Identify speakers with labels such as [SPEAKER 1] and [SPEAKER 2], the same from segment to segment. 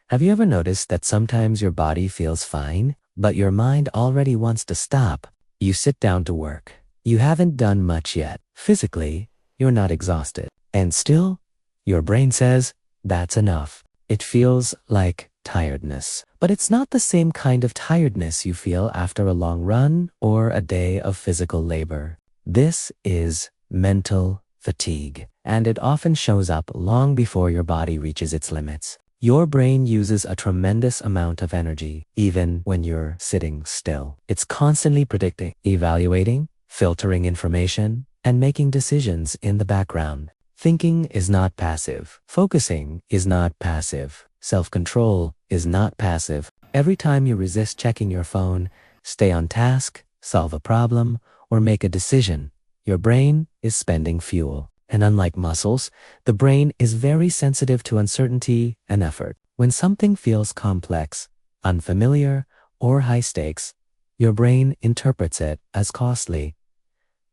[SPEAKER 1] Have you ever noticed that sometimes your body feels fine, but your mind already wants to stop? You sit down to work. You haven't done much yet. Physically, you're not exhausted. And still, your brain says, that's enough. It feels like tiredness. But it's not the same kind of tiredness you feel after a long run or a day of physical labor. This is mental fatigue, and it often shows up long before your body reaches its limits. Your brain uses a tremendous amount of energy, even when you're sitting still. It's constantly predicting, evaluating, filtering information, and making decisions in the background. Thinking is not passive. Focusing is not passive. Self-control is not passive. Every time you resist checking your phone, stay on task, solve a problem, or make a decision, your brain is spending fuel. And unlike muscles, the brain is very sensitive to uncertainty and effort. When something feels complex, unfamiliar, or high stakes, your brain interprets it as costly,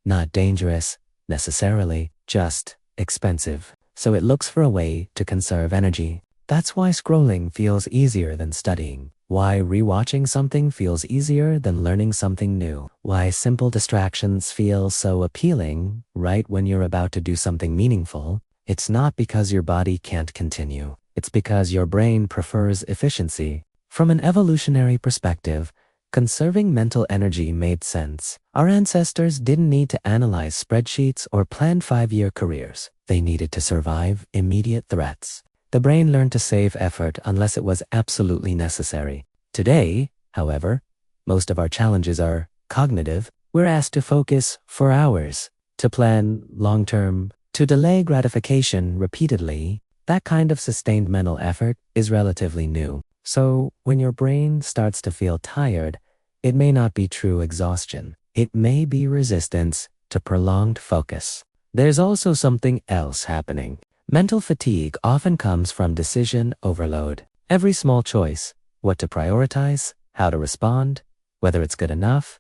[SPEAKER 1] not dangerous necessarily, just expensive. So it looks for a way to conserve energy. That's why scrolling feels easier than studying. Why rewatching something feels easier than learning something new. Why simple distractions feel so appealing right when you're about to do something meaningful. It's not because your body can't continue. It's because your brain prefers efficiency. From an evolutionary perspective, conserving mental energy made sense. Our ancestors didn't need to analyze spreadsheets or plan 5-year careers. They needed to survive immediate threats. The brain learned to save effort unless it was absolutely necessary. Today, however, most of our challenges are cognitive. We're asked to focus for hours, to plan long-term, to delay gratification repeatedly. That kind of sustained mental effort is relatively new. So when your brain starts to feel tired, it may not be true exhaustion. It may be resistance to prolonged focus. There's also something else happening. Mental fatigue often comes from decision overload. Every small choice, what to prioritize, how to respond, whether it's good enough,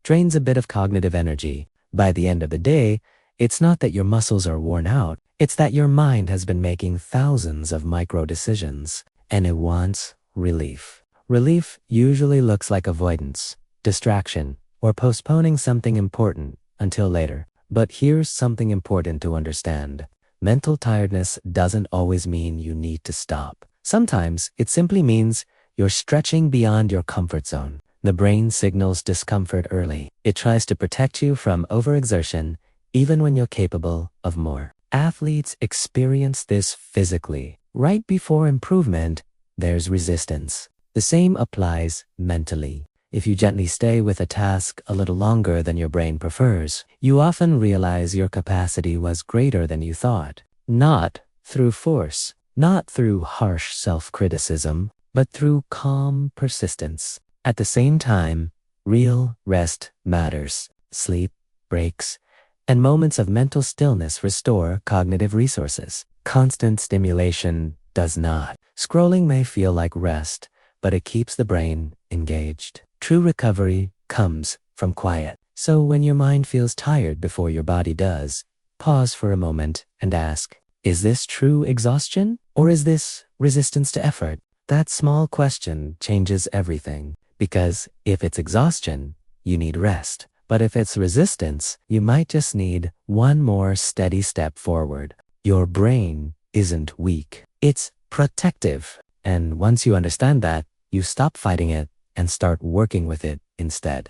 [SPEAKER 1] drains a bit of cognitive energy. By the end of the day, it's not that your muscles are worn out, it's that your mind has been making thousands of micro decisions, and it wants relief. Relief usually looks like avoidance, distraction, or postponing something important until later. But here's something important to understand. Mental tiredness doesn't always mean you need to stop. Sometimes it simply means you're stretching beyond your comfort zone. The brain signals discomfort early. It tries to protect you from overexertion even when you're capable of more. Athletes experience this physically. Right before improvement, there's resistance. The same applies mentally. If you gently stay with a task a little longer than your brain prefers, you often realize your capacity was greater than you thought. Not through force, not through harsh self-criticism, but through calm persistence. At the same time, real rest matters. Sleep, breaks, and moments of mental stillness restore cognitive resources. Constant stimulation does not. Scrolling may feel like rest, but it keeps the brain engaged. True recovery comes from quiet. So when your mind feels tired before your body does, pause for a moment and ask, is this true exhaustion or is this resistance to effort? That small question changes everything, because if it's exhaustion, you need rest. But if it's resistance, you might just need one more steady step forward. Your brain isn't weak. It's protective. And once you understand that, you stop fighting it and start working with it instead.